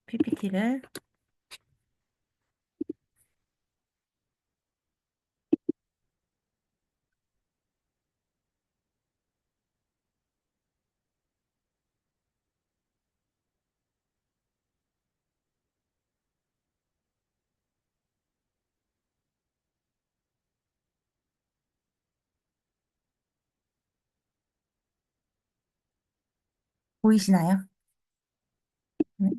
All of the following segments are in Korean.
PPT를 보이시나요? 네.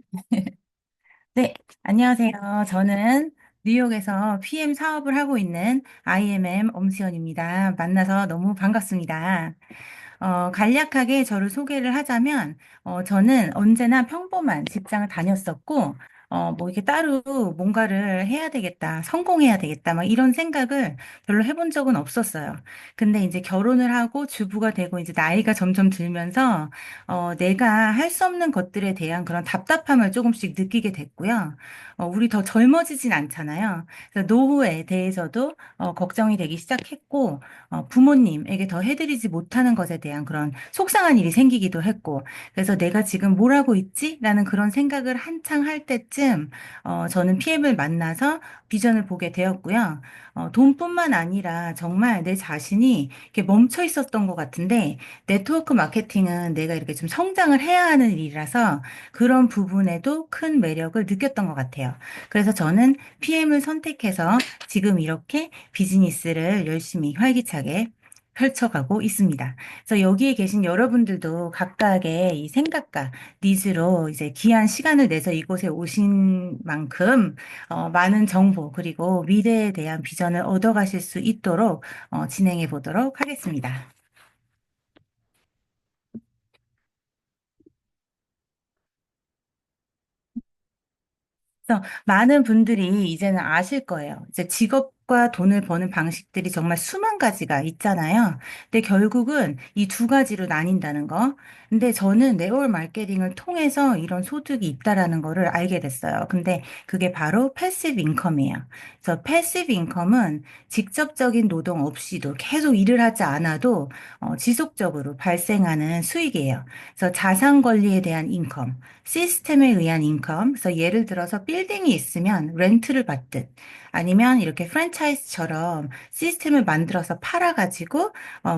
네, 안녕하세요. 저는 뉴욕에서 PM 사업을 하고 있는 IMM 엄수연입니다. 만나서 너무 반갑습니다. 간략하게 저를 소개를 하자면, 저는 언제나 평범한 직장을 다녔었고, 뭐 이렇게 따로 뭔가를 해야 되겠다, 성공해야 되겠다, 막 이런 생각을 별로 해본 적은 없었어요. 근데 이제 결혼을 하고 주부가 되고 이제 나이가 점점 들면서, 내가 할 수 없는 것들에 대한 그런 답답함을 조금씩 느끼게 됐고요. 우리 더 젊어지진 않잖아요. 그래서 노후에 대해서도 걱정이 되기 시작했고, 부모님에게 더 해드리지 못하는 것에 대한 그런 속상한 일이 생기기도 했고, 그래서 내가 지금 뭘 하고 있지? 라는 그런 생각을 한창 할 때쯤, 저는 PM을 만나서 비전을 보게 되었고요. 돈뿐만 아니라 정말 내 자신이 이렇게 멈춰 있었던 것 같은데, 네트워크 마케팅은 내가 이렇게 좀 성장을 해야 하는 일이라서 그런 부분에도 큰 매력을 느꼈던 것 같아요. 그래서 저는 PM을 선택해서 지금 이렇게 비즈니스를 열심히 활기차게 펼쳐가고 있습니다. 그래서 여기에 계신 여러분들도 각각의 이 생각과 니즈로 이제 귀한 시간을 내서 이곳에 오신 만큼 많은 정보 그리고 미래에 대한 비전을 얻어가실 수 있도록 진행해 보도록 하겠습니다. 그래서 많은 분들이 이제는 아실 거예요. 이제 직업과 돈을 버는 방식들이 정말 수만 가지가 있잖아요. 근데 결국은 이 두 가지로 나뉜다는 거. 근데 저는 네트워크 마케팅을 통해서 이런 소득이 있다라는 거를 알게 됐어요. 근데 그게 바로 패시브 인컴이에요. 그래서 패시브 인컴은 직접적인 노동 없이도 계속 일을 하지 않아도 지속적으로 발생하는 수익이에요. 그래서 자산 관리에 대한 인컴. 시스템에 의한 인컴, 그래서 예를 들어서 빌딩이 있으면 렌트를 받듯 아니면 이렇게 프랜차이즈처럼 시스템을 만들어서 팔아가지고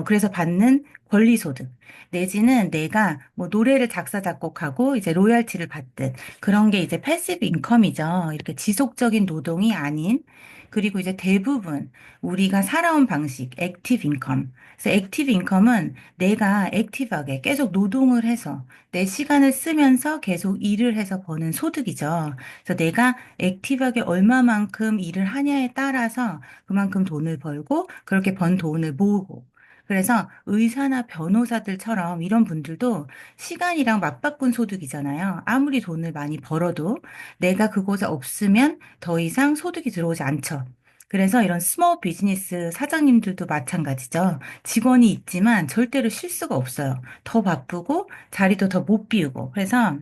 그래서 받는 권리소득 내지는 내가 뭐 노래를 작사 작곡하고 이제 로열티를 받듯 그런 게 이제 패시브 인컴이죠. 이렇게 지속적인 노동이 아닌 그리고 이제 대부분 우리가 살아온 방식 액티브 인컴. 그래서 액티브 인컴은 내가 액티브하게 계속 노동을 해서 내 시간을 쓰면서 계속 일을 해서 버는 소득이죠. 그래서 내가 액티브하게 얼마만큼 일을 하냐에 따라서 그만큼 돈을 벌고 그렇게 번 돈을 모으고 그래서 의사나 변호사들처럼 이런 분들도 시간이랑 맞바꾼 소득이잖아요. 아무리 돈을 많이 벌어도 내가 그곳에 없으면 더 이상 소득이 들어오지 않죠. 그래서 이런 스몰 비즈니스 사장님들도 마찬가지죠. 직원이 있지만 절대로 쉴 수가 없어요. 더 바쁘고 자리도 더 못 비우고. 그래서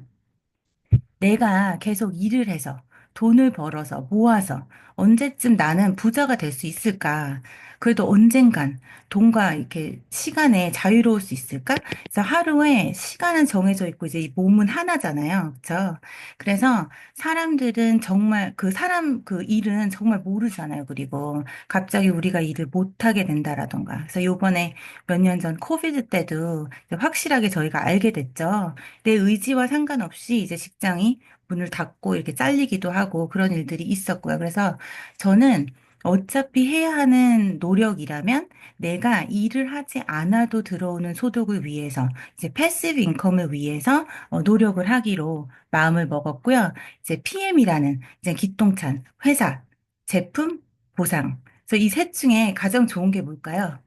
내가 계속 일을 해서 돈을 벌어서 모아서 언제쯤 나는 부자가 될 수 있을까? 그래도 언젠간 돈과 이렇게 시간에 자유로울 수 있을까? 그래서 하루에 시간은 정해져 있고 이제 이 몸은 하나잖아요. 그렇죠? 그래서 사람들은 정말 그 사람 그 일은 정말 모르잖아요. 그리고 갑자기 우리가 일을 못 하게 된다라던가. 그래서 요번에 몇 년 전 코비드 때도 확실하게 저희가 알게 됐죠. 내 의지와 상관없이 이제 직장이 문을 닫고 이렇게 잘리기도 하고 그런 일들이 있었고요. 그래서 저는 어차피 해야 하는 노력이라면 내가 일을 하지 않아도 들어오는 소득을 위해서 이제 패시브 인컴을 위해서 노력을 하기로 마음을 먹었고요. 이제 PM이라는 이제 기똥찬 회사, 제품, 보상. 그래서 이 셋 중에 가장 좋은 게 뭘까요?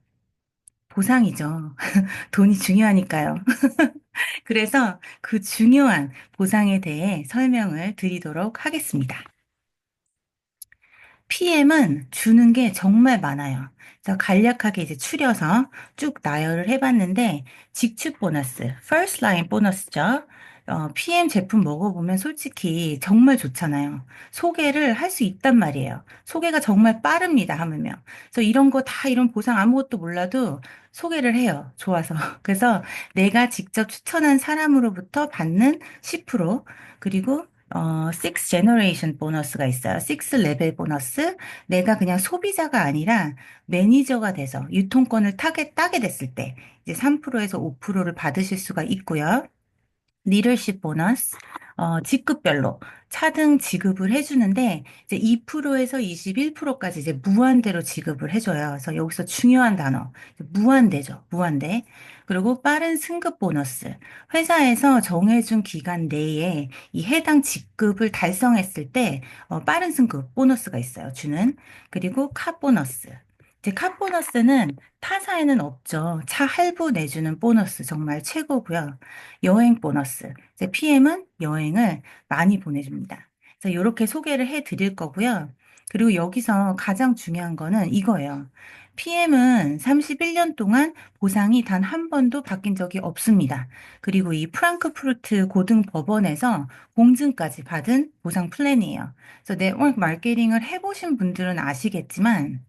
보상이죠. 돈이 중요하니까요. 그래서 그 중요한 보상에 대해 설명을 드리도록 하겠습니다. PM은 주는 게 정말 많아요. 그래서 간략하게 이제 추려서 쭉 나열을 해봤는데, 직축 보너스, first line 보너스죠. PM 제품 먹어보면 솔직히 정말 좋잖아요. 소개를 할 수 있단 말이에요. 소개가 정말 빠릅니다, 하물며. 그래서 이런 거 다 이런 보상 아무것도 몰라도 소개를 해요. 좋아서. 그래서 내가 직접 추천한 사람으로부터 받는 10%, 그리고 6 제너레이션 보너스가 있어요. 6 레벨 보너스. 내가 그냥 소비자가 아니라 매니저가 돼서 유통권을 따게 됐을 때 이제 3%에서 5%를 받으실 수가 있고요. 리더십 보너스, 직급별로 차등 지급을 해주는데, 이제 2%에서 21%까지 이제 무한대로 지급을 해줘요. 그래서 여기서 중요한 단어, 무한대죠. 무한대. 그리고 빠른 승급 보너스. 회사에서 정해준 기간 내에 이 해당 직급을 달성했을 때, 빠른 승급 보너스가 있어요. 주는. 그리고 카 보너스. 이제 카 보너스는 타사에는 없죠. 차 할부 내주는 보너스 정말 최고고요. 여행 보너스. 이제 PM은 여행을 많이 보내줍니다. 그래서 이렇게 소개를 해 드릴 거고요. 그리고 여기서 가장 중요한 거는 이거예요. PM은 31년 동안 보상이 단 한 번도 바뀐 적이 없습니다. 그리고 이 프랑크푸르트 고등법원에서 공증까지 받은 보상 플랜이에요. 그래서 네트워크 마케팅을 해보신 분들은 아시겠지만,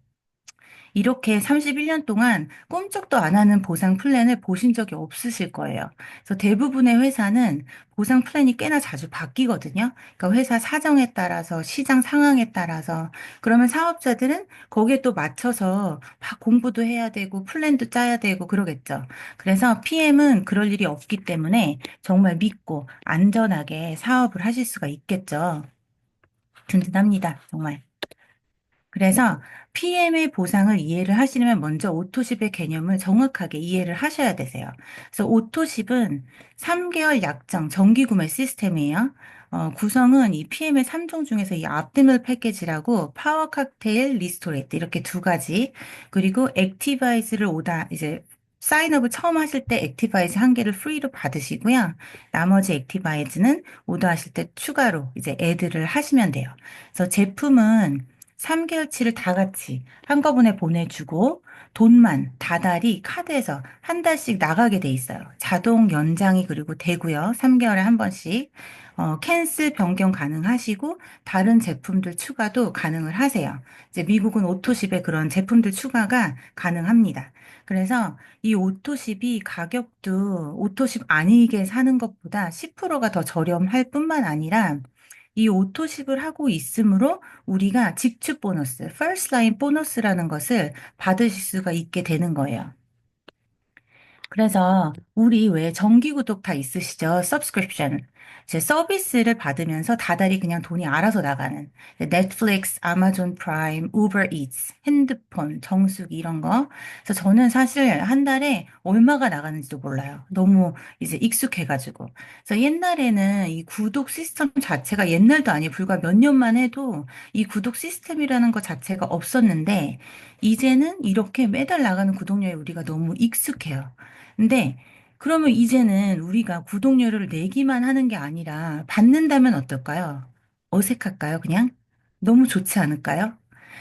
이렇게 31년 동안 꿈쩍도 안 하는 보상 플랜을 보신 적이 없으실 거예요. 그래서 대부분의 회사는 보상 플랜이 꽤나 자주 바뀌거든요. 그러니까 회사 사정에 따라서, 시장 상황에 따라서. 그러면 사업자들은 거기에 또 맞춰서 막 공부도 해야 되고, 플랜도 짜야 되고, 그러겠죠. 그래서 PM은 그럴 일이 없기 때문에 정말 믿고 안전하게 사업을 하실 수가 있겠죠. 든든합니다. 정말. 그래서 PM의 보상을 이해를 하시려면 먼저 오토십의 개념을 정확하게 이해를 하셔야 되세요. 그래서 오토십은 3개월 약정 정기 구매 시스템이에요. 구성은 이 PM의 3종 중에서 이 앞드밀 패키지라고 파워 칵테일, 리스토레이트 이렇게 두 가지. 그리고 액티바이즈를 오다 이제 사인업을 처음 하실 때 액티바이즈 한 개를 프리로 받으시고요. 나머지 액티바이즈는 오더하실 때 추가로 이제 애드를 하시면 돼요. 그래서 제품은 3개월치를 다 같이 한꺼번에 보내주고 돈만 다달이 카드에서 한 달씩 나가게 돼 있어요. 자동 연장이 그리고 되고요. 3개월에 한 번씩. 캔슬 변경 가능하시고 다른 제품들 추가도 가능을 하세요. 이제 미국은 오토십에 그런 제품들 추가가 가능합니다. 그래서 이 오토십이 가격도 오토십 아니게 사는 것보다 10%가 더 저렴할 뿐만 아니라 이 오토십을 하고 있으므로 우리가 직축 보너스, first line 보너스라는 것을 받으실 수가 있게 되는 거예요. 그래서 우리 왜 정기 구독 다 있으시죠? subscription. 제 서비스를 받으면서 다달이 그냥 돈이 알아서 나가는 넷플릭스, 아마존 프라임, 우버 이츠, 핸드폰, 정수기 이런 거. 그래서 저는 사실 한 달에 얼마가 나가는지도 몰라요. 너무 이제 익숙해가지고. 그래서 옛날에는 이 구독 시스템 자체가 옛날도 아니에요. 불과 몇 년만 해도 이 구독 시스템이라는 것 자체가 없었는데 이제는 이렇게 매달 나가는 구독료에 우리가 너무 익숙해요. 근데 그러면 이제는 우리가 구독료를 내기만 하는 게 아니라 받는다면 어떨까요? 어색할까요, 그냥? 너무 좋지 않을까요?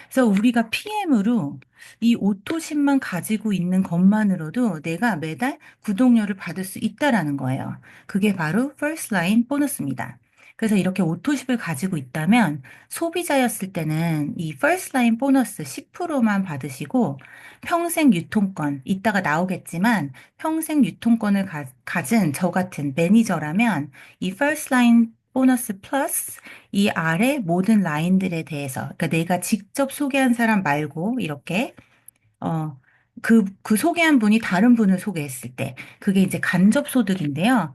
그래서 우리가 PM으로 이 오토십만 가지고 있는 것만으로도 내가 매달 구독료를 받을 수 있다라는 거예요. 그게 바로 First Line 보너스입니다. 그래서 이렇게 오토십을 가지고 있다면 소비자였을 때는 이 First Line 보너스 10%만 받으시고 평생 유통권, 이따가 나오겠지만 평생 유통권을 가진 저 같은 매니저라면 이 First Line 보너스 플러스 이 아래 모든 라인들에 대해서, 그러니까 내가 직접 소개한 사람 말고 이렇게 어, 그 소개한 분이 다른 분을 소개했을 때, 그게 이제 간접소득인데요.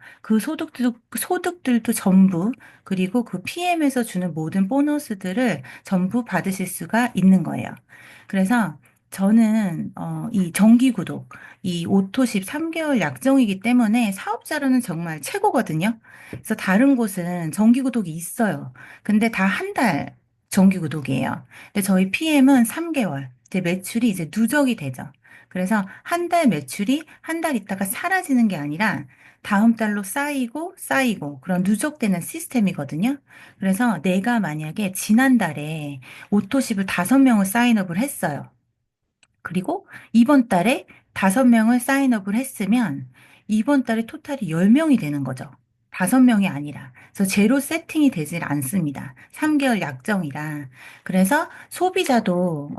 소득들도 전부, 그리고 그 PM에서 주는 모든 보너스들을 전부 받으실 수가 있는 거예요. 그래서 저는, 이 정기구독, 이 오토십 3개월 약정이기 때문에 사업자로는 정말 최고거든요. 그래서 다른 곳은 정기구독이 있어요. 근데 다 한 달 정기구독이에요. 근데 저희 PM은 3개월. 이제 매출이 이제 누적이 되죠. 그래서 한 달 매출이 한 달 있다가 사라지는 게 아니라 다음 달로 쌓이고 쌓이고 그런 누적되는 시스템이거든요. 그래서 내가 만약에 지난달에 오토십을 5명을 사인업을 했어요. 그리고 이번 달에 5명을 사인업을 했으면 이번 달에 토탈이 10명이 되는 거죠. 5명이 아니라. 그래서 제로 세팅이 되질 않습니다. 3개월 약정이라. 그래서 소비자도,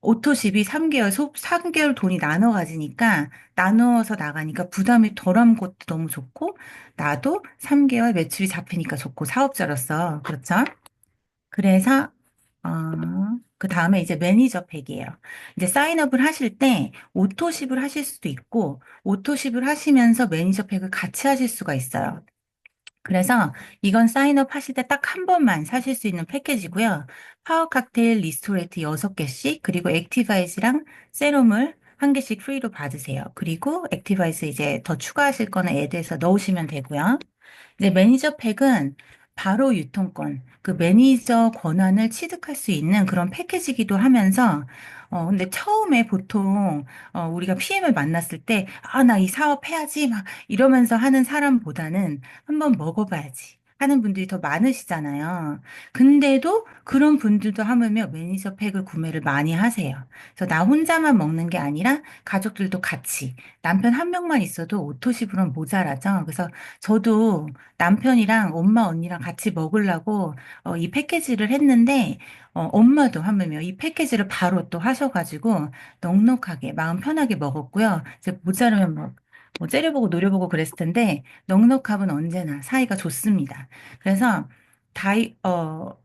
오토십이 3개월 돈이 나눠 가지니까, 나누어서 나가니까 부담이 덜한 것도 너무 좋고, 나도 3개월 매출이 잡히니까 좋고, 사업자로서. 그렇죠? 그래서, 그 다음에 이제 매니저 팩이에요. 이제 사인업을 하실 때 오토십을 하실 수도 있고, 오토십을 하시면서 매니저 팩을 같이 하실 수가 있어요. 그래서 이건 사인업 하실 때 딱 한 번만 사실 수 있는 패키지고요. 파워 칵테일 리스토레이트 6개씩, 그리고 액티바이즈랑 세럼을 한 개씩 프리로 받으세요. 그리고 액티바이즈 이제 더 추가하실 거는 애드해서 넣으시면 되고요. 이제 매니저 팩은 바로 유통권, 그 매니저 권한을 취득할 수 있는 그런 패키지기도 하면서, 근데 처음에 보통, 우리가 PM을 만났을 때, 아, 나 이 사업 해야지, 막 이러면서 하는 사람보다는 한번 먹어봐야지 하는 분들이 더 많으시잖아요. 근데도 그런 분들도 하물며 매니저 팩을 구매를 많이 하세요. 그래서 나 혼자만 먹는 게 아니라 가족들도 같이, 남편 한 명만 있어도 오토십으로는 모자라죠. 그래서 저도 남편이랑 엄마 언니랑 같이 먹으려고 이 패키지를 했는데 엄마도 하물며 이 패키지를 바로 또 하셔가지고 넉넉하게 마음 편하게 먹었고요. 이제 모자르면 뭐 째려보고 노려보고 그랬을 텐데 넉넉함은 언제나 사이가 좋습니다. 그래서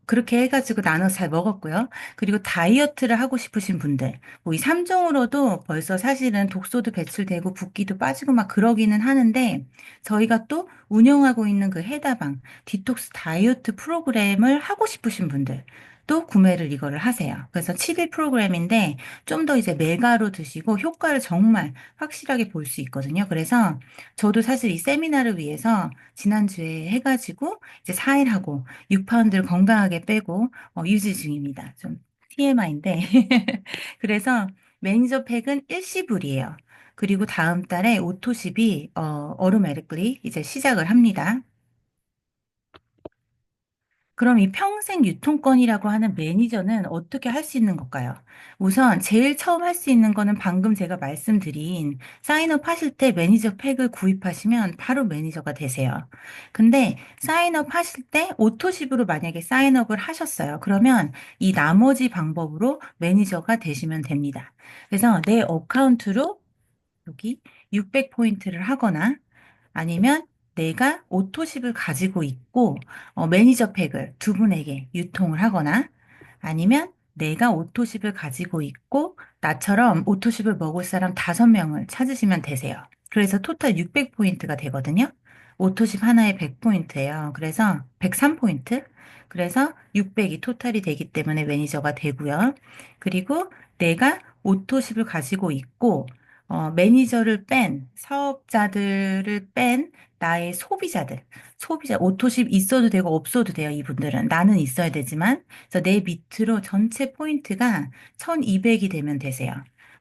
그렇게 해가지고 나눠서 잘 먹었고요. 그리고 다이어트를 하고 싶으신 분들, 뭐 이 3종으로도 벌써 사실은 독소도 배출되고 붓기도 빠지고 막 그러기는 하는데, 저희가 또 운영하고 있는 그 해다방 디톡스 다이어트 프로그램을 하고 싶으신 분들 또 구매를 이거를 하세요. 그래서 7일 프로그램인데 좀 더 이제 메가로 드시고 효과를 정말 확실하게 볼 수 있거든요. 그래서 저도 사실 이 세미나를 위해서 지난주에 해가지고 이제 4일 하고 6파운드를 건강하게 빼고 유지 중입니다. 좀 TMI인데. 그래서 매니저 팩은 일시불이에요. 그리고 다음 달에 오토십이 어루메릭리 이제 시작을 합니다. 그럼 이 평생 유통권이라고 하는 매니저는 어떻게 할 수 있는 걸까요? 우선 제일 처음 할 수 있는 거는 방금 제가 말씀드린 사인업 하실 때 매니저 팩을 구입하시면 바로 매니저가 되세요. 근데 사인업 하실 때 오토십으로 만약에 사인업을 하셨어요. 그러면 이 나머지 방법으로 매니저가 되시면 됩니다. 그래서 내 어카운트로 여기 600포인트를 하거나 아니면 내가 오토십을 가지고 있고 매니저 팩을 두 분에게 유통을 하거나 아니면 내가 오토십을 가지고 있고 나처럼 오토십을 먹을 사람 5명을 찾으시면 되세요. 그래서 토탈 600포인트가 되거든요. 오토십 하나에 100포인트예요. 그래서 103포인트. 그래서 600이 토탈이 되기 때문에 매니저가 되고요. 그리고 내가 오토십을 가지고 있고 매니저를 뺀 사업자들을 뺀 나의 소비자, 오토십 있어도 되고 없어도 돼요, 이분들은. 나는 있어야 되지만. 그래서 내 밑으로 전체 포인트가 1200이 되면 되세요.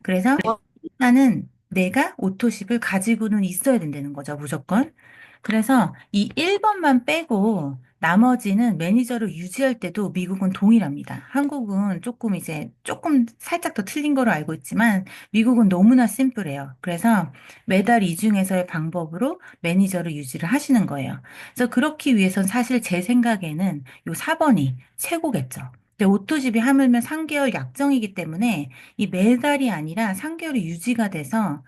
그래서 일단은 내가 오토십을 가지고는 있어야 된다는 거죠, 무조건. 그래서 이 1번만 빼고 나머지는 매니저를 유지할 때도 미국은 동일합니다. 한국은 조금 살짝 더 틀린 거로 알고 있지만 미국은 너무나 심플해요. 그래서 매달 이 중에서의 방법으로 매니저를 유지를 하시는 거예요. 그래서 그렇기 위해선 사실 제 생각에는 요 4번이 최고겠죠. 근데 오토집이 하물며 3개월 약정이기 때문에 이 매달이 아니라 3개월이 유지가 돼서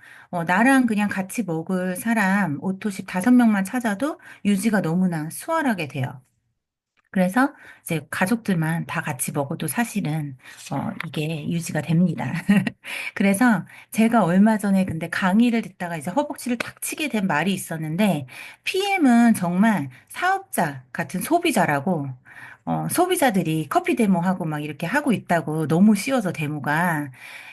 나랑 그냥 같이 먹을 사람 오토십 5명만 찾아도 유지가 너무나 수월하게 돼요. 그래서 이제 가족들만 다 같이 먹어도 사실은 이게 유지가 됩니다. 그래서 제가 얼마 전에 근데 강의를 듣다가 이제 허벅지를 탁 치게 된 말이 있었는데 PM은 정말 사업자 같은 소비자라고 소비자들이 커피 데모하고 막 이렇게 하고 있다고 너무 쉬워서 데모가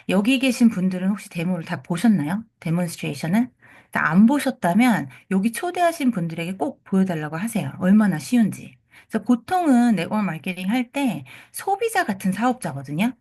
여기 계신 분들은 혹시 데모를 다 보셨나요? 데몬스트레이션을? 안 보셨다면 여기 초대하신 분들에게 꼭 보여달라고 하세요. 얼마나 쉬운지. 그래서 보통은 네트워크 마케팅 할 때 소비자 같은 사업자거든요.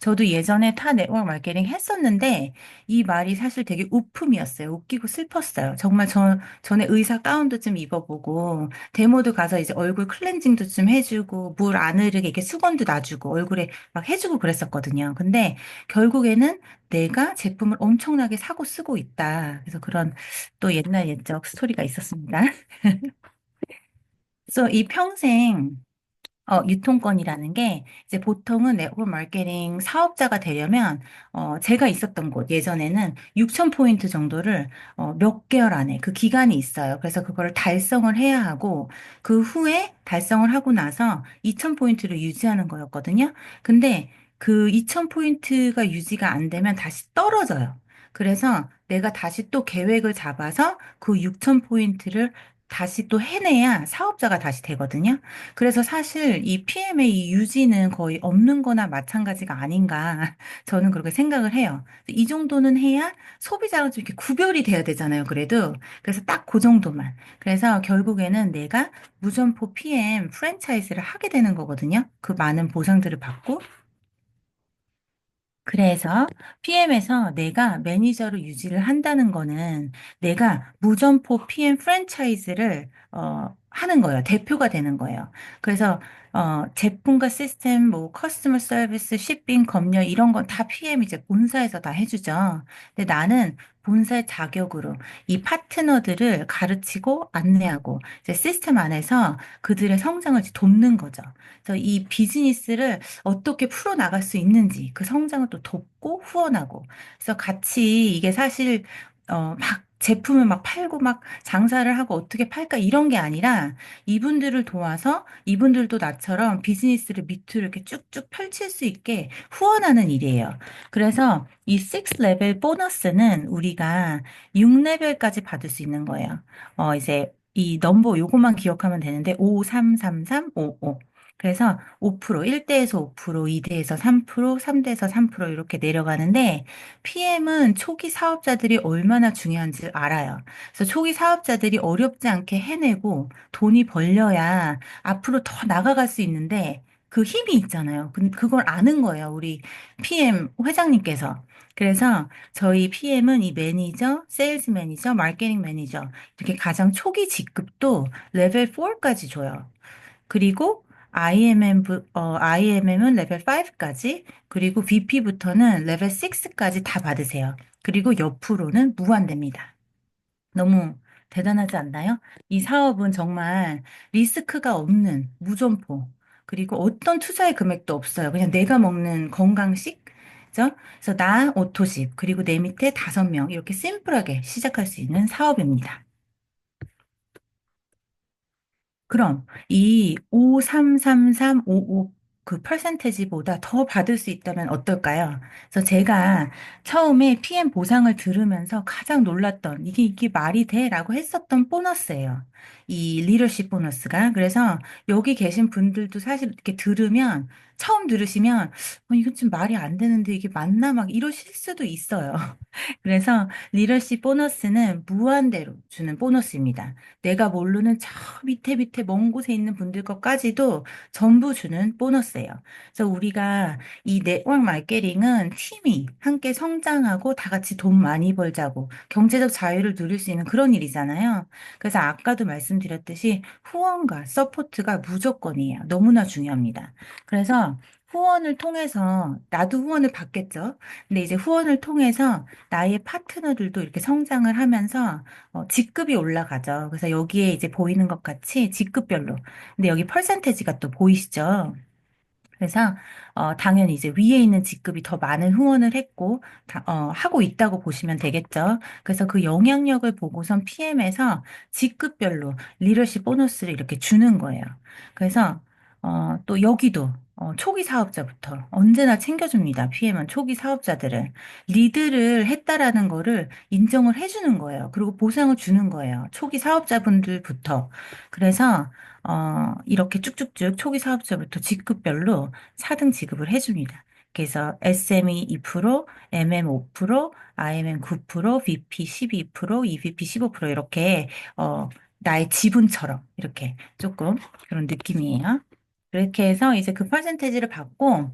저도 예전에 타 네트워크 마케팅 했었는데 이 말이 사실 되게 웃품이었어요. 웃기고 슬펐어요. 정말 전에 의사 가운도 좀 입어보고 데모도 가서 이제 얼굴 클렌징도 좀 해주고 물 안 흐르게 이렇게 수건도 놔주고 얼굴에 막 해주고 그랬었거든요. 근데 결국에는 내가 제품을 엄청나게 사고 쓰고 있다. 그래서 그런 또 옛날 옛적 스토리가 있었습니다. 그래서 이 평생 유통권이라는 게 이제 보통은 네트워크 마케팅 사업자가 되려면 제가 있었던 곳 예전에는 6천 포인트 정도를 몇 개월 안에 그 기간이 있어요. 그래서 그거를 달성을 해야 하고 그 후에 달성을 하고 나서 2천 포인트를 유지하는 거였거든요. 근데 그 2천 포인트가 유지가 안 되면 다시 떨어져요. 그래서 내가 다시 또 계획을 잡아서 그 6천 포인트를 다시 또 해내야 사업자가 다시 되거든요. 그래서 사실 이 PM의 이 유지는 거의 없는 거나 마찬가지가 아닌가 저는 그렇게 생각을 해요. 이 정도는 해야 소비자랑 좀 이렇게 구별이 돼야 되잖아요. 그래도. 그래서 딱 그 정도만. 그래서 결국에는 내가 무점포 PM 프랜차이즈를 하게 되는 거거든요. 그 많은 보상들을 받고. 그래서 PM에서 내가 매니저로 유지를 한다는 거는 내가 무점포 PM 프랜차이즈를 하는 거예요. 대표가 되는 거예요. 그래서 제품과 시스템, 뭐 커스터머 서비스, shipping, 검열 이런 건 다 PM 이제 본사에서 다 해주죠. 근데 나는 본사의 자격으로 이 파트너들을 가르치고 안내하고 이제 시스템 안에서 그들의 성장을 돕는 거죠. 그래서 이 비즈니스를 어떻게 풀어나갈 수 있는지 그 성장을 또 돕고 후원하고 그래서 같이 이게 사실 막 제품을 막 팔고 막 장사를 하고 어떻게 팔까 이런 게 아니라 이분들을 도와서 이분들도 나처럼 비즈니스를 밑으로 이렇게 쭉쭉 펼칠 수 있게 후원하는 일이에요. 그래서 이 6레벨 보너스는 우리가 6레벨까지 받을 수 있는 거예요. 이제 이 넘버 요것만 기억하면 되는데 5, 3, 3, 3, 5, 5. 그래서 5%, 1대에서 5%, 2대에서 3%, 3대에서 3% 이렇게 내려가는데 PM은 초기 사업자들이 얼마나 중요한지 알아요. 그래서 초기 사업자들이 어렵지 않게 해내고 돈이 벌려야 앞으로 더 나가갈 수 있는데 그 힘이 있잖아요. 그걸 아는 거예요. 우리 PM 회장님께서. 그래서 저희 PM은 이 매니저, 세일즈 매니저, 마케팅 매니저 이렇게 가장 초기 직급도 레벨 4까지 줘요. 그리고 IMM은 레벨 5까지, 그리고 VP부터는 레벨 6까지 다 받으세요. 그리고 옆으로는 무한대입니다. 너무 대단하지 않나요? 이 사업은 정말 리스크가 없는 무점포, 그리고 어떤 투자의 금액도 없어요. 그냥 내가 먹는 건강식, 그죠? 그래서 나 오토십, 그리고 내 밑에 5명, 이렇게 심플하게 시작할 수 있는 사업입니다. 그럼 이 533355 그 퍼센테지보다 더 받을 수 있다면 어떨까요? 그래서 제가 처음에 PM 보상을 들으면서 가장 놀랐던 이게 말이 돼? 라고 했었던 보너스예요. 이 리더십 보너스가. 그래서 여기 계신 분들도 사실 이렇게 들으면 처음 들으시면 이건 좀 말이 안 되는데 이게 맞나 막 이러실 수도 있어요. 그래서 리더십 보너스는 무한대로 주는 보너스입니다. 내가 모르는 저 밑에 먼 곳에 있는 분들 것까지도 전부 주는 보너스예요. 그래서 우리가 이 네트워크 마케팅은 팀이 함께 성장하고 다 같이 돈 많이 벌자고 경제적 자유를 누릴 수 있는 그런 일이잖아요. 그래서 아까도 말씀드렸듯이 후원과 서포트가 무조건이에요. 너무나 중요합니다. 그래서 후원을 통해서 나도 후원을 받겠죠. 근데 이제 후원을 통해서 나의 파트너들도 이렇게 성장을 하면서 직급이 올라가죠. 그래서 여기에 이제 보이는 것 같이 직급별로. 근데 여기 퍼센테지가 또 보이시죠? 그래서 당연히 이제 위에 있는 직급이 더 많은 후원을 했고 하고 있다고 보시면 되겠죠. 그래서 그 영향력을 보고선 PM에서 직급별로 리더십 보너스를 이렇게 주는 거예요. 그래서 또 여기도 초기 사업자부터 언제나 챙겨줍니다. PM은 초기 사업자들은 리드를 했다라는 거를 인정을 해주는 거예요. 그리고 보상을 주는 거예요. 초기 사업자분들부터. 그래서 이렇게 쭉쭉쭉 초기 사업자부터 직급별로 4등 지급을 해줍니다. 그래서 SME 2%, MM 5%, IMM 9%, VP 12%, EVP 15% 이렇게 나의 지분처럼 이렇게 조금 그런 느낌이에요. 그렇게 해서 이제 그 퍼센테이지를 받고,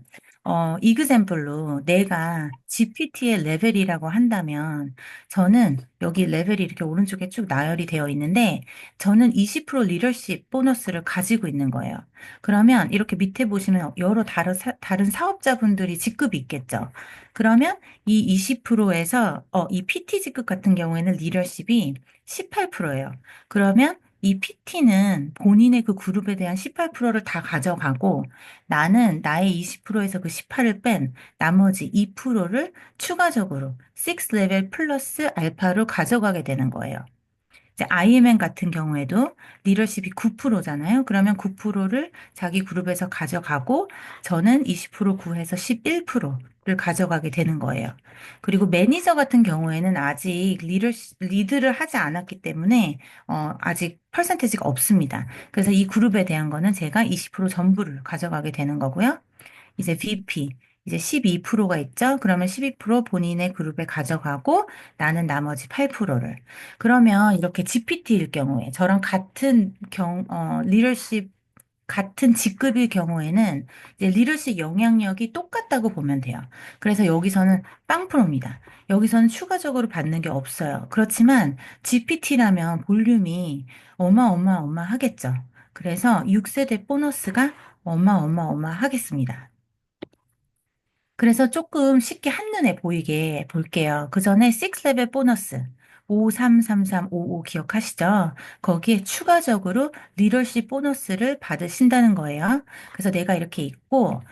이그샘플로 내가 GPT의 레벨이라고 한다면, 저는 여기 레벨이 이렇게 오른쪽에 쭉 나열이 되어 있는데, 저는 20% 리더십 보너스를 가지고 있는 거예요. 그러면 이렇게 밑에 보시면 여러 다른 사업자분들이 직급이 있겠죠. 그러면 이 20%에서, 이 PT 직급 같은 경우에는 리더십이 18%예요. 그러면 이 PT는 본인의 그 그룹에 대한 18%를 다 가져가고 나는 나의 20%에서 그 18을 뺀 나머지 2%를 추가적으로 6 레벨 플러스 알파로 가져가게 되는 거예요. 이제 IMN 같은 경우에도 리더십이 9%잖아요. 그러면 9%를 자기 그룹에서 가져가고 저는 20% 구해서 11%를 가져가게 되는 거예요. 그리고 매니저 같은 경우에는 아직 리드를 하지 않았기 때문에 아직 퍼센테이지가 없습니다. 그래서 이 그룹에 대한 거는 제가 20% 전부를 가져가게 되는 거고요. 이제 VP, 이제 12%가 있죠? 그러면 12% 본인의 그룹에 가져가고 나는 나머지 8%를. 그러면 이렇게 GPT일 경우에 저랑 같은 리더십 같은 직급일 경우에는 이제 리더십 영향력이 똑같다고 보면 돼요. 그래서 여기서는 빵프로입니다. 여기서는 추가적으로 받는 게 없어요. 그렇지만 GPT라면 볼륨이 어마어마하겠죠. 그래서 6세대 보너스가 어마어마하겠습니다. 그래서 조금 쉽게 한눈에 보이게 볼게요. 그 전에 6레벨 보너스 533355 기억하시죠? 거기에 추가적으로 리더십 보너스를 받으신다는 거예요. 그래서 내가 이렇게 있고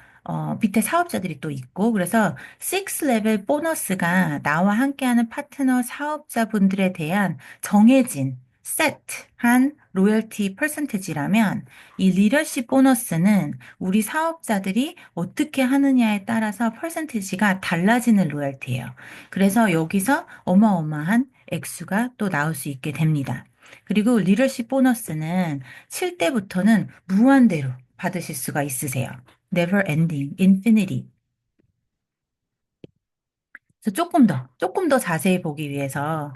밑에 사업자들이 또 있고 그래서 6레벨 보너스가 나와 함께하는 파트너 사업자분들에 대한 정해진 세트한 로열티 퍼센테지라면 이 리더십 보너스는 우리 사업자들이 어떻게 하느냐에 따라서 퍼센티지가 달라지는 로열티예요. 그래서 여기서 어마어마한 액수가 또 나올 수 있게 됩니다. 그리고 리더십 보너스는 7대부터는 무한대로 받으실 수가 있으세요. Never ending, infinity. 그래서 조금 더 자세히 보기 위해서,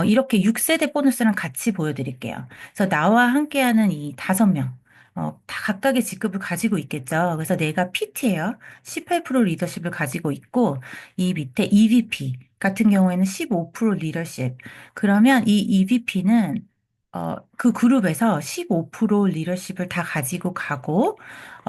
이렇게 6세대 보너스랑 같이 보여드릴게요. 그래서 나와 함께하는 이 5명, 다 각각의 직급을 가지고 있겠죠. 그래서 내가 PT예요. 18% 리더십을 가지고 있고, 이 밑에 EVP 같은 경우에는 15% 리더십. 그러면 이 EVP는 그 그룹에서 15% 리더십을 다 가지고 가고,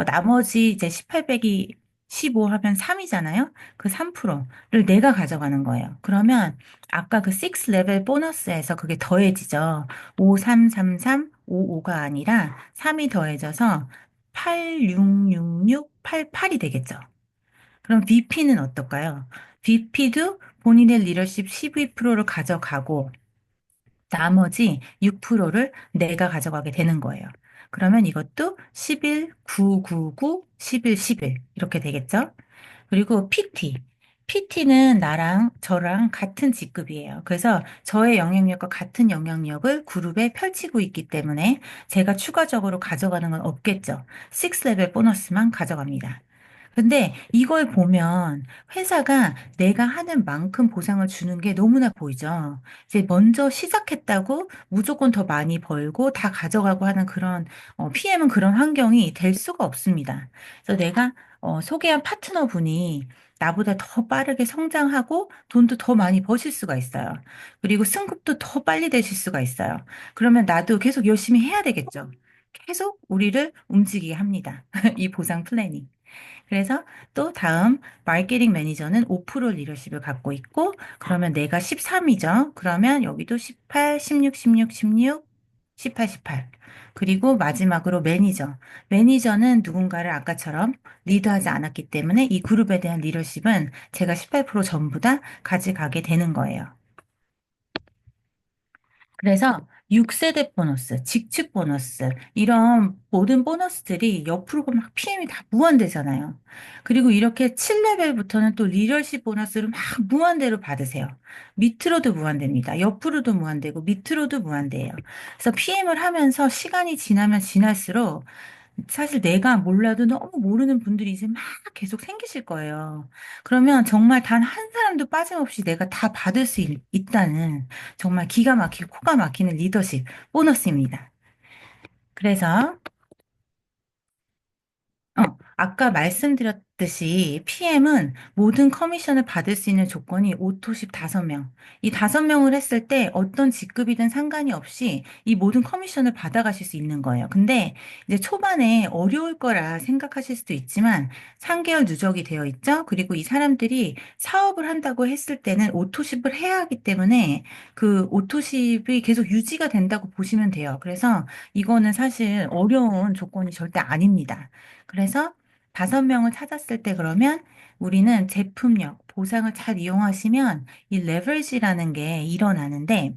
나머지 이제 1800이 15 하면 3이잖아요. 그 3%를 내가 가져가는 거예요. 그러면 아까 그 6 레벨 보너스에서 그게 더해지죠. 533355가 아니라 3이 더해져서 866688이 되겠죠. 그럼 VP는 어떨까요? VP도 본인의 리더십 12%를 가져가고 나머지 6%를 내가 가져가게 되는 거예요. 그러면 이것도 11, 999, 11, 11 이렇게 되겠죠? 그리고 PT. PT는 나랑 저랑 같은 직급이에요. 그래서 저의 영향력과 같은 영향력을 그룹에 펼치고 있기 때문에 제가 추가적으로 가져가는 건 없겠죠. 6 레벨 보너스만 가져갑니다. 근데 이걸 보면 회사가 내가 하는 만큼 보상을 주는 게 너무나 보이죠. 이제 먼저 시작했다고 무조건 더 많이 벌고 다 가져가고 하는 그런, PM은 그런 환경이 될 수가 없습니다. 그래서 내가 소개한 파트너분이 나보다 더 빠르게 성장하고 돈도 더 많이 버실 수가 있어요. 그리고 승급도 더 빨리 되실 수가 있어요. 그러면 나도 계속 열심히 해야 되겠죠. 계속 우리를 움직이게 합니다. 이 보상 플랜이. 그래서 또 다음 마케팅 매니저는 5% 리더십을 갖고 있고 그러면 내가 13이죠. 그러면 여기도 18, 16, 16, 16, 18, 18. 그리고 마지막으로 매니저. 매니저는 누군가를 아까처럼 리드하지 않았기 때문에 이 그룹에 대한 리더십은 제가 18% 전부 다 가져가게 되는 거예요. 그래서 6세대 보너스, 직축 보너스, 이런 모든 보너스들이 옆으로 보면 막 PM이 다 무한대잖아요. 그리고 이렇게 7레벨부터는 또 리더십 보너스를 막 무한대로 받으세요. 밑으로도 무한대입니다. 옆으로도 무한대고 밑으로도 무한대예요. 그래서 PM을 하면서 시간이 지나면 지날수록 사실 내가 몰라도 너무 모르는 분들이 이제 막 계속 생기실 거예요. 그러면 정말 단 한 사람도 빠짐없이 내가 다 받을 수 있다는 정말 기가 막히고 코가 막히는 리더십 보너스입니다. 그래서 아까 말씀드렸듯이 PM은 모든 커미션을 받을 수 있는 조건이 오토십 5명. 이 5명을 했을 때 어떤 직급이든 상관이 없이 이 모든 커미션을 받아가실 수 있는 거예요. 근데 이제 초반에 어려울 거라 생각하실 수도 있지만 3개월 누적이 되어 있죠. 그리고 이 사람들이 사업을 한다고 했을 때는 오토십을 해야 하기 때문에 그 오토십이 계속 유지가 된다고 보시면 돼요. 그래서 이거는 사실 어려운 조건이 절대 아닙니다. 그래서 5명을 찾았을 때 그러면 우리는 제품력, 보상을 잘 이용하시면 이 레버리지라는 게 일어나는데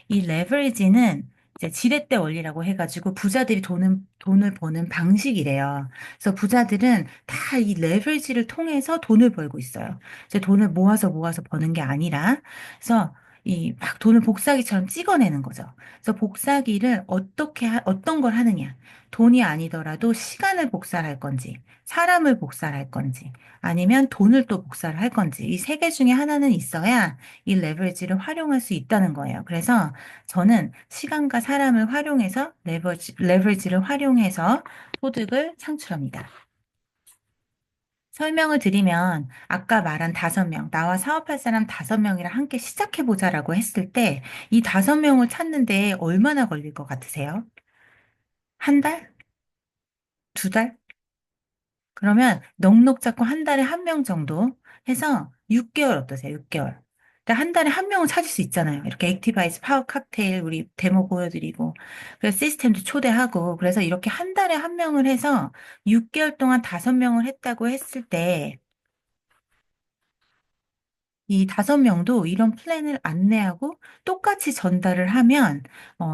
이 레버리지는 이제 지렛대 원리라고 해가지고 부자들이 돈을 버는 방식이래요. 그래서 부자들은 다 이 레버리지를 통해서 돈을 벌고 있어요. 이제 돈을 모아서 버는 게 아니라 그래서 이 막 돈을 복사기처럼 찍어내는 거죠. 그래서 복사기를 어떤 걸 하느냐. 돈이 아니더라도 시간을 복사할 건지, 사람을 복사할 건지, 아니면 돈을 또 복사를 할 건지, 이 3개 중에 하나는 있어야 이 레버리지를 활용할 수 있다는 거예요. 그래서 저는 시간과 사람을 활용해서 레버리지를 활용해서 소득을 창출합니다. 설명을 드리면 아까 말한 5명, 나와 사업할 사람 5명이랑 함께 시작해보자라고 했을 때 이 5명을 찾는데 얼마나 걸릴 것 같으세요? 한 달? 2달? 그러면 넉넉 잡고 한 달에 1명 정도 해서 6개월 어떠세요? 6개월. 그러니까 한 달에 1명은 찾을 수 있잖아요. 이렇게 액티바이스 파워 칵테일 우리 데모 보여드리고 그래서 시스템도 초대하고 그래서 이렇게 한 달에 1명을 해서 6개월 동안 5명을 했다고 했을 때 이 5명도 이런 플랜을 안내하고 똑같이 전달을 하면,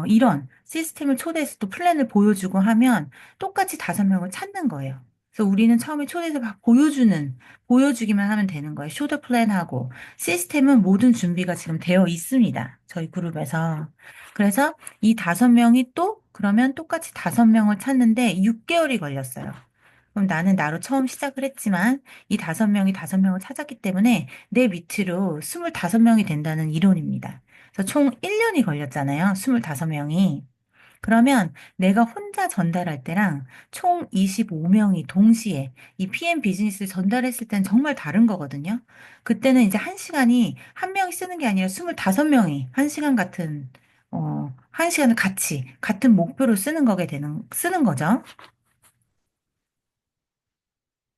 이런 시스템을 초대해서 또 플랜을 보여주고 하면 똑같이 5명을 찾는 거예요. 그래서 우리는 처음에 초대해서 막 보여주기만 하면 되는 거예요. 쇼드 플랜하고. 시스템은 모든 준비가 지금 되어 있습니다. 저희 그룹에서. 그래서 이 5명이 또, 그러면 똑같이 5명을 찾는데 6개월이 걸렸어요. 그럼 나는 나로 처음 시작을 했지만 이 5명이 5명을 찾았기 때문에 내 밑으로 25명이 된다는 이론입니다. 그래서 총 1년이 걸렸잖아요. 25명이. 그러면 내가 혼자 전달할 때랑 총 25명이 동시에 이 PM 비즈니스를 전달했을 때는 정말 다른 거거든요. 그때는 이제 한 시간이 한 명이 쓰는 게 아니라 25명이 한 시간 한 시간을 같은 목표로 쓰는 거죠.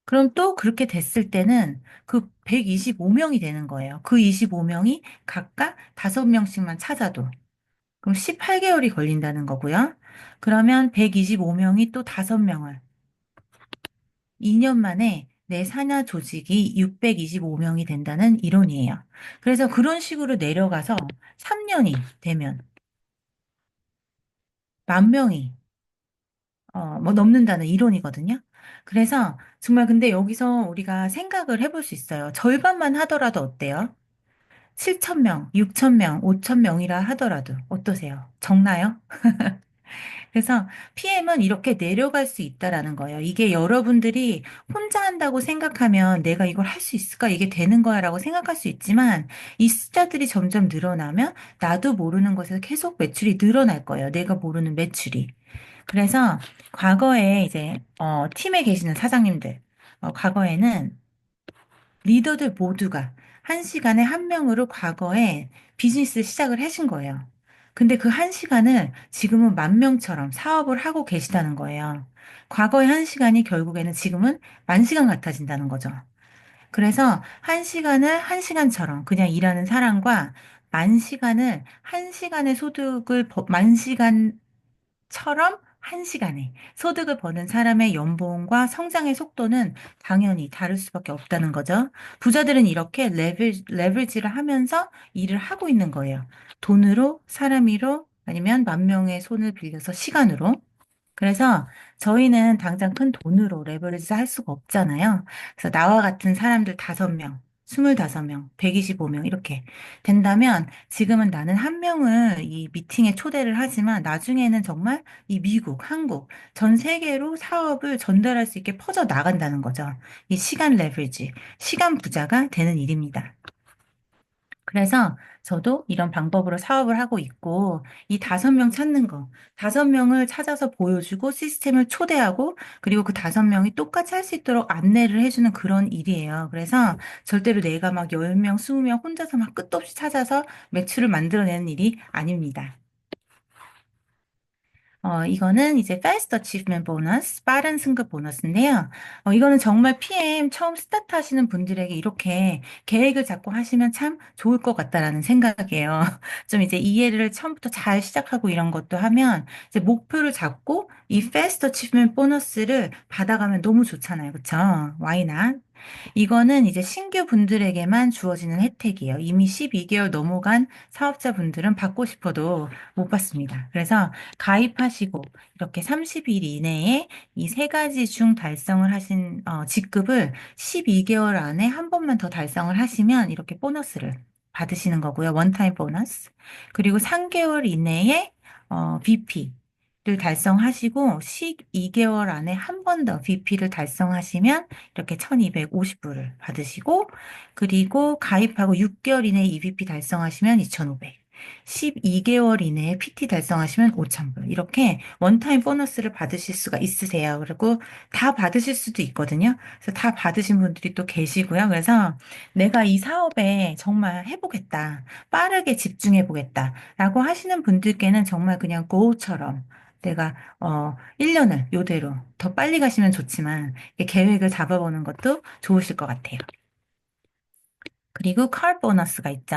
그럼 또 그렇게 됐을 때는 그 125명이 되는 거예요. 그 25명이 각각 5명씩만 찾아도. 그럼 18개월이 걸린다는 거고요. 그러면 125명이 또 5명을 2년 만에 내 산하 조직이 625명이 된다는 이론이에요. 그래서 그런 식으로 내려가서 3년이 되면 10,000명이 뭐 넘는다는 이론이거든요. 그래서 정말 근데 여기서 우리가 생각을 해볼 수 있어요. 절반만 하더라도 어때요? 7,000명, 6,000명, 5,000명이라 하더라도 어떠세요? 적나요? 그래서 PM은 이렇게 내려갈 수 있다라는 거예요. 이게 여러분들이 혼자 한다고 생각하면 내가 이걸 할 수 있을까? 이게 되는 거야라고 생각할 수 있지만 이 숫자들이 점점 늘어나면 나도 모르는 곳에서 계속 매출이 늘어날 거예요. 내가 모르는 매출이. 그래서 과거에 이제 팀에 계시는 사장님들, 과거에는 리더들 모두가 한 시간에 1명으로 과거에 비즈니스를 시작을 하신 거예요. 근데 그 한 시간을 지금은 10,000명처럼 사업을 하고 계시다는 거예요. 과거의 한 시간이 결국에는 지금은 10,000시간 같아진다는 거죠. 그래서 한 시간을 한 시간처럼 그냥 일하는 사람과 만 시간을 한 시간의 만 시간처럼 한 시간에 소득을 버는 사람의 연봉과 성장의 속도는 당연히 다를 수밖에 없다는 거죠. 부자들은 이렇게 레버리지를 하면서 일을 하고 있는 거예요. 돈으로, 사람으로, 아니면 10,000명의 손을 빌려서 시간으로. 그래서 저희는 당장 큰 돈으로 레버리지 할 수가 없잖아요. 그래서 나와 같은 사람들 5명, 25명, 125명 이렇게 된다면 지금은 나는 1명을 이 미팅에 초대를 하지만 나중에는 정말 이 미국, 한국, 전 세계로 사업을 전달할 수 있게 퍼져 나간다는 거죠. 이 시간 레버리지, 시간 부자가 되는 일입니다. 그래서 저도 이런 방법으로 사업을 하고 있고, 이 5명 찾는 거, 5명을 찾아서 보여주고 시스템을 초대하고, 그리고 그 5명이 똑같이 할 수 있도록 안내를 해주는 그런 일이에요. 그래서 절대로 내가 막 10명, 20명 혼자서 막 끝도 없이 찾아서 매출을 만들어내는 일이 아닙니다. 이거는 이제 Fast Achievement Bonus, 빠른 승급 보너스인데요. 이거는 정말 PM 처음 스타트 하시는 분들에게 이렇게 계획을 잡고 하시면 참 좋을 것 같다라는 생각이에요. 좀 이제 이해를 처음부터 잘 시작하고 이런 것도 하면 이제 목표를 잡고 이 Fast Achievement 보너스를 받아가면 너무 좋잖아요. 그쵸? Why not? 이거는 이제 신규 분들에게만 주어지는 혜택이에요. 이미 12개월 넘어간 사업자분들은 받고 싶어도 못 받습니다. 그래서 가입하시고 이렇게 30일 이내에 이 세 가지 중 달성을 하신 직급을 12개월 안에 한 번만 더 달성을 하시면 이렇게 보너스를 받으시는 거고요. 원타임 보너스. 그리고 3개월 이내에 VP를 달성하시고 12개월 안에 한 번 더 VP를 달성하시면 이렇게 1250불을 받으시고 그리고 가입하고 6개월 이내에 EVP 달성하시면 2500. 12개월 이내에 PT 달성하시면 5,000불. 이렇게 원타임 보너스를 받으실 수가 있으세요. 그리고 다 받으실 수도 있거든요. 그래서 다 받으신 분들이 또 계시고요. 그래서 내가 이 사업에 정말 해보겠다. 빠르게 집중해보겠다. 라고 하시는 분들께는 정말 그냥 고처럼 내가 1년을 요대로 더 빨리 가시면 좋지만 계획을 잡아보는 것도 좋으실 것 같아요. 그리고 컬 보너스가 있죠.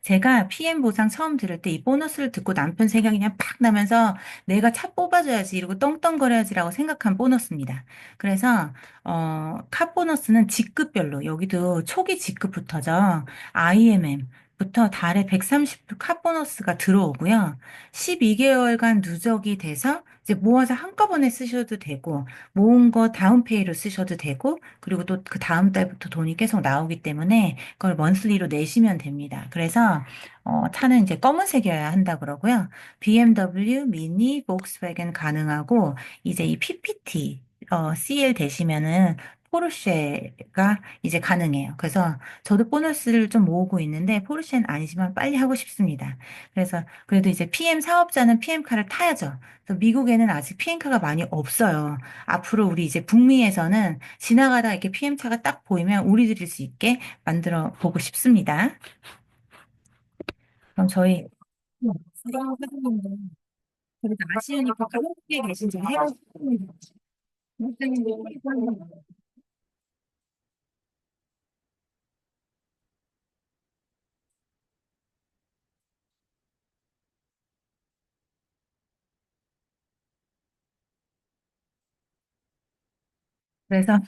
제가 PM 보상 처음 들을 때 이 보너스를 듣고 남편 생각이 그냥 팍 나면서 내가 차 뽑아줘야지 이러고 떵떵거려야지라고 생각한 보너스입니다. 그래서 카 보너스는 직급별로 여기도 초기 직급부터죠. IMM부터 달에 130불 카 보너스가 들어오고요. 12개월간 누적이 돼서 이제 모아서 한꺼번에 쓰셔도 되고 모은 거 다운페이로 쓰셔도 되고 그리고 또 그 다음 달부터 돈이 계속 나오기 때문에 그걸 먼슬리로 내시면 됩니다. 그래서 차는 이제 검은색이어야 한다 그러고요. BMW, 미니, 복스와겐 가능하고 이제 이 PPT CL 되시면은 포르쉐가 이제 가능해요. 그래서 저도 보너스를 좀 모으고 있는데 포르쉐는 아니지만 빨리 하고 싶습니다. 그래서 그래도 이제 PM 사업자는 PM카를 타야죠. 그래서 미국에는 아직 PM카가 많이 없어요. 앞으로 우리 이제 북미에서는 지나가다 이렇게 PM차가 딱 보이면 우리 들일 수 있게 만들어 보고 싶습니다. 그럼 저희 수강 선생님들 그래도 아쉬우니까 가볍게 계신 좀 해보겠습니다 그래서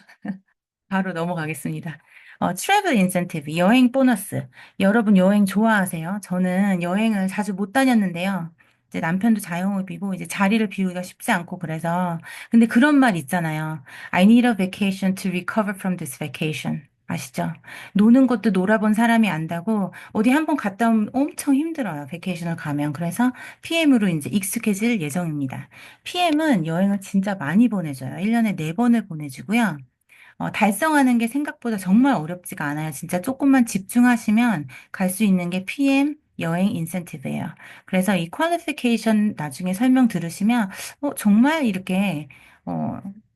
바로 넘어가겠습니다. 트래블 인센티브, 여행 보너스. 여러분 여행 좋아하세요? 저는 여행을 자주 못 다녔는데요. 이제 남편도 자영업이고 이제 자리를 비우기가 쉽지 않고 그래서 근데 그런 말 있잖아요. I need a vacation to recover from this vacation. 아시죠? 노는 것도 놀아본 사람이 안다고 어디 한번 갔다 오면 엄청 힘들어요. 베케이션을 가면. 그래서 PM으로 이제 익숙해질 예정입니다. PM은 여행을 진짜 많이 보내줘요. 1년에 4번을 보내주고요. 달성하는 게 생각보다 정말 어렵지가 않아요. 진짜 조금만 집중하시면 갈 수 있는 게 PM 여행 인센티브예요. 그래서 이 퀄리피케이션 나중에 설명 들으시면 정말 이렇게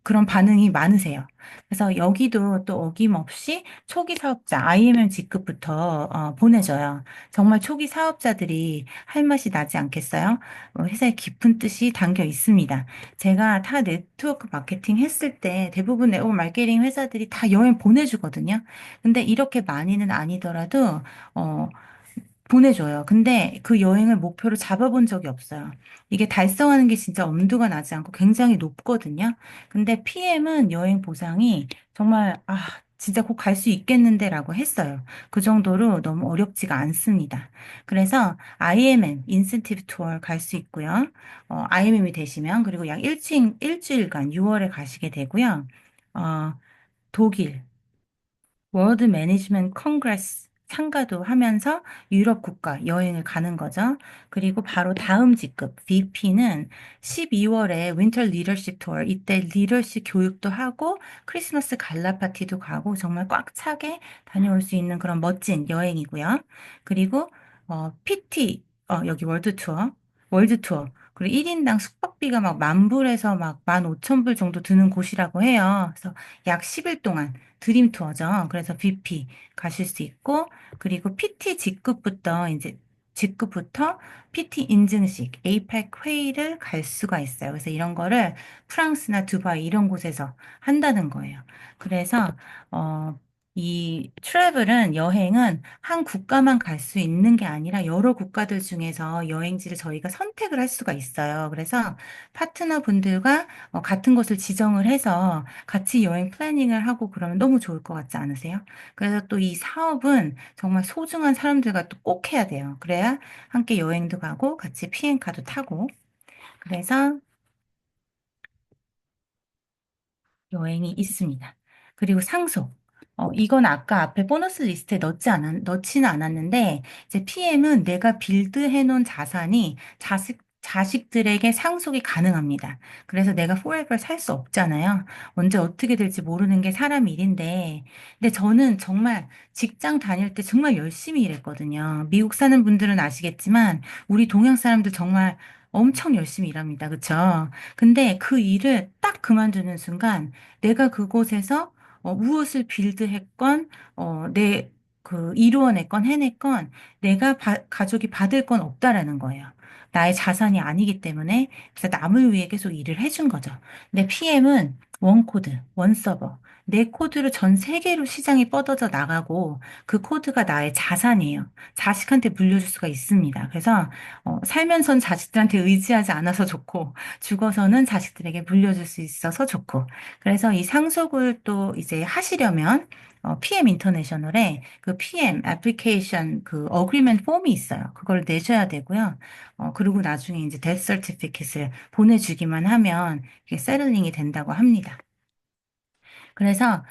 그런 반응이 많으세요. 그래서 여기도 또 어김없이 초기 사업자 IMM 직급부터 보내줘요. 정말 초기 사업자들이 할 맛이 나지 않겠어요? 회사에 깊은 뜻이 담겨 있습니다. 제가 다 네트워크 마케팅 했을 때 대부분 네트워크 마케팅 회사들이 다 여행 보내주거든요. 근데 이렇게 많이는 아니더라도, 어, 보내줘요. 근데 그 여행을 목표로 잡아본 적이 없어요. 이게 달성하는 게 진짜 엄두가 나지 않고 굉장히 높거든요. 근데 PM은 여행 보상이 정말, 진짜 곧 갈 수 있겠는데라고 했어요. 그 정도로 너무 어렵지가 않습니다. 그래서 IMM, 인센티브 투어 갈 수 있고요. IMM이 되시면, 그리고 약 일주일간 6월에 가시게 되고요. 어, 독일, 월드 매니지먼트 컨그레스 참가도 하면서 유럽 국가 여행을 가는 거죠. 그리고 바로 다음 직급 VP는 12월에 윈터 리더십 투어 이때 리더십 교육도 하고 크리스마스 갈라 파티도 가고 정말 꽉 차게 다녀올 수 있는 그런 멋진 여행이고요. 그리고 여기 월드 투어. 그리고 1인당 숙박비가 막 10,000불에서 막 15,000불 정도 드는 곳이라고 해요. 그래서 약 10일 동안 드림 투어죠. 그래서 BP 가실 수 있고, 그리고 PT 직급부터 PT 인증식, 에이펙 회의를 갈 수가 있어요. 그래서 이런 거를 프랑스나 두바이 이런 곳에서 한다는 거예요. 그래서, 어, 이 트래블은 여행은 한 국가만 갈 수 있는 게 아니라 여러 국가들 중에서 여행지를 저희가 선택을 할 수가 있어요. 그래서 파트너 분들과 같은 곳을 지정을 해서 같이 여행 플래닝을 하고 그러면 너무 좋을 것 같지 않으세요? 그래서 또 이 사업은 정말 소중한 사람들과 또 꼭 해야 돼요. 그래야 함께 여행도 가고 같이 비행카도 타고. 그래서 여행이 있습니다. 그리고 상속. 이건 아까 앞에 보너스 리스트에 넣지는 않았는데, 이제 PM은 내가 빌드해 놓은 자산이 자식들에게 상속이 가능합니다. 그래서 내가 forever 살 수 없잖아요. 언제 어떻게 될지 모르는 게 사람 일인데, 근데 저는 정말 직장 다닐 때 정말 열심히 일했거든요. 미국 사는 분들은 아시겠지만, 우리 동양 사람들 정말 엄청 열심히 일합니다. 그쵸? 근데 그 일을 딱 그만두는 순간, 내가 그곳에서 무엇을 빌드했건, 이루어냈건 해냈건, 가족이 받을 건 없다라는 거예요. 나의 자산이 아니기 때문에, 그래서 남을 위해 계속 일을 해준 거죠. 근데 PM은 원 코드, 원 서버, 내 코드로 전 세계로 시장이 뻗어져 나가고, 그 코드가 나의 자산이에요. 자식한테 물려줄 수가 있습니다. 그래서, 살면선 자식들한테 의지하지 않아서 좋고, 죽어서는 자식들에게 물려줄 수 있어서 좋고, 그래서 이 상속을 또 이제 하시려면 PM 인터내셔널에 그 PM 애플리케이션 그 어그리먼트 폼이 있어요. 그걸 내셔야 되고요. 그리고 나중에 이제 데스 서티피킷을 보내주기만 하면 이게 세틀링이 된다고 합니다. 그래서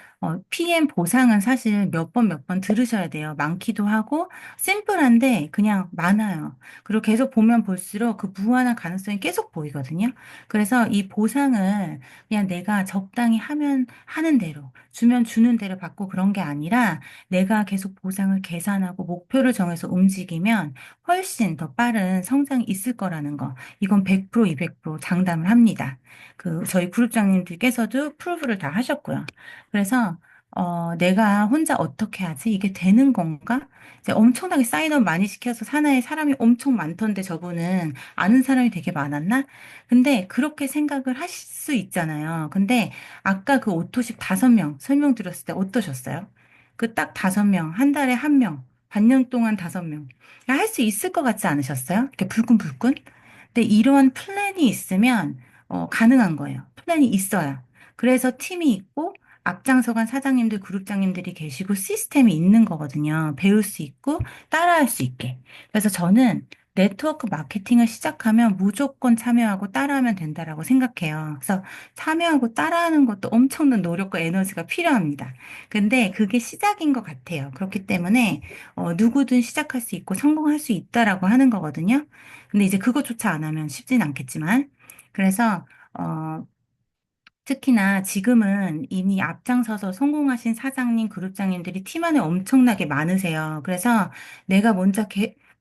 PM 보상은 사실 몇 번 들으셔야 돼요. 많기도 하고 심플한데 그냥 많아요. 그리고 계속 보면 볼수록 그 무한한 가능성이 계속 보이거든요. 그래서 이 보상을 그냥 내가 적당히 하면 하는 대로 주면 주는 대로 받고 그런 게 아니라 내가 계속 보상을 계산하고 목표를 정해서 움직이면 훨씬 더 빠른 성장이 있을 거라는 거. 이건 100% 200% 장담을 합니다. 저희 그룹장님들께서도 프루브를 다 하셨고요. 그래서 내가 혼자 어떻게 하지? 이게 되는 건가? 이제 엄청나게 사인업 많이 시켜서 사나이 사람이 엄청 많던데 저분은 아는 사람이 되게 많았나? 근데 그렇게 생각을 하실 수 있잖아요. 근데 아까 그 오토십 5명 설명드렸을 때 어떠셨어요? 그 딱 5명, 한 달에 1명, 반년 동안 5명. 할 수 있을 것 같지 않으셨어요? 이렇게 불끈불끈? 근데 이러한 플랜이 있으면 가능한 거예요. 플랜이 있어야. 그래서 팀이 있고 앞장서간 사장님들, 그룹장님들이 계시고 시스템이 있는 거거든요. 배울 수 있고 따라할 수 있게. 그래서 저는 네트워크 마케팅을 시작하면 무조건 참여하고 따라하면 된다라고 생각해요. 그래서 참여하고 따라하는 것도 엄청난 노력과 에너지가 필요합니다. 근데 그게 시작인 것 같아요. 그렇기 때문에 누구든 시작할 수 있고 성공할 수 있다라고 하는 거거든요. 근데 이제 그것조차 안 하면 쉽진 않겠지만. 그래서 특히나 지금은 이미 앞장서서 성공하신 사장님, 그룹장님들이 팀 안에 엄청나게 많으세요. 그래서 내가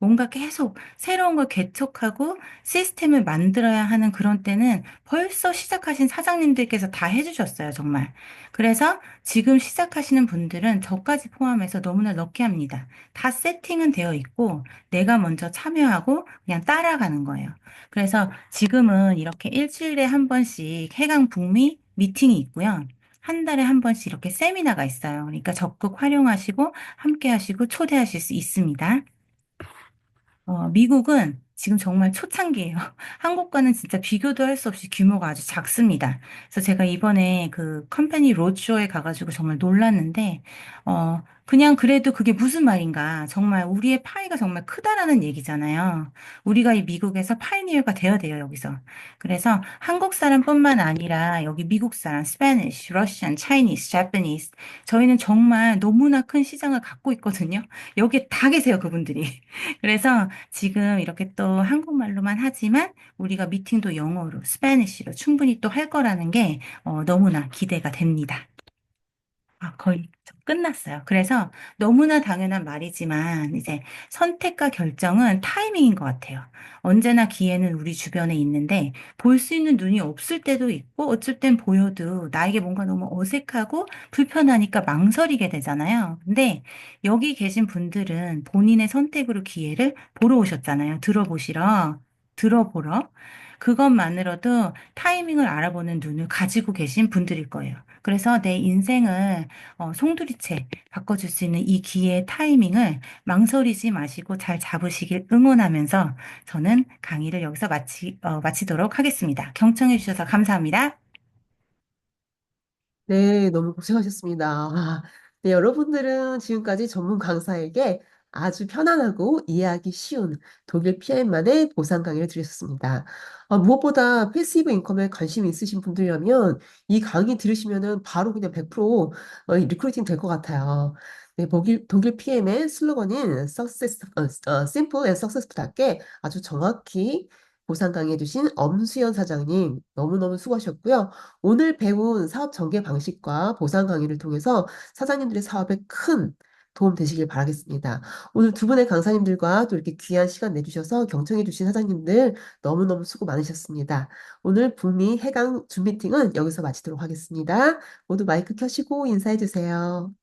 뭔가 계속 새로운 걸 개척하고 시스템을 만들어야 하는 그런 때는 벌써 시작하신 사장님들께서 다 해주셨어요, 정말. 그래서 지금 시작하시는 분들은 저까지 포함해서 너무나 럭키합니다. 다 세팅은 되어 있고 내가 먼저 참여하고 그냥 따라가는 거예요. 그래서 지금은 이렇게 일주일에 한 번씩 해강 북미 미팅이 있고요. 한 달에 한 번씩 이렇게 세미나가 있어요. 그러니까 적극 활용하시고 함께 하시고 초대하실 수 있습니다. 미국은 지금 정말 초창기예요. 한국과는 진짜 비교도 할 수 없이 규모가 아주 작습니다. 그래서 제가 이번에 그 컴퍼니 로드쇼에 가가지고 정말 놀랐는데, 그냥 그래도 그게 무슨 말인가. 정말 우리의 파이가 정말 크다라는 얘기잖아요. 우리가 이 미국에서 파이니어가 되어야 돼요, 여기서. 그래서 한국 사람뿐만 아니라 여기 미국 사람, 스페니쉬, 러시안, 차이니스, 자파니스, 저희는 정말 너무나 큰 시장을 갖고 있거든요. 여기에 다 계세요, 그분들이. 그래서 지금 이렇게 또 한국말로만 하지만 우리가 미팅도 영어로, 스페니쉬로 충분히 또 할 거라는 게 너무나 기대가 됩니다. 거의 끝났어요. 그래서 너무나 당연한 말이지만 이제 선택과 결정은 타이밍인 것 같아요. 언제나 기회는 우리 주변에 있는데 볼 수 있는 눈이 없을 때도 있고 어쩔 땐 보여도 나에게 뭔가 너무 어색하고 불편하니까 망설이게 되잖아요. 근데 여기 계신 분들은 본인의 선택으로 기회를 보러 오셨잖아요. 들어보러. 그것만으로도 타이밍을 알아보는 눈을 가지고 계신 분들일 거예요. 그래서 내 인생을 송두리째 바꿔줄 수 있는 이 기회의 타이밍을 망설이지 마시고 잘 잡으시길 응원하면서 저는 강의를 여기서 마치도록 하겠습니다. 경청해 주셔서 감사합니다. 네, 너무 고생하셨습니다. 네, 여러분들은 지금까지 전문 강사에게 아주 편안하고 이해하기 쉬운 독일 PM만의 보상 강의를 들으셨습니다. 무엇보다 패시브 인컴에 관심이 있으신 분들이라면 이 강의 들으시면은 바로 그냥 100% 리크루팅 될 것 같아요. 네, 독일 PM의 슬로건인 Simple and Successful답게 아주 정확히 보상 강의해 주신 엄수연 사장님 너무너무 수고하셨고요. 오늘 배운 사업 전개 방식과 보상 강의를 통해서 사장님들의 사업에 큰 도움 되시길 바라겠습니다. 오늘 두 분의 강사님들과 또 이렇게 귀한 시간 내주셔서 경청해 주신 사장님들 너무너무 수고 많으셨습니다. 오늘 북미 해강 줌 미팅은 여기서 마치도록 하겠습니다. 모두 마이크 켜시고 인사해 주세요.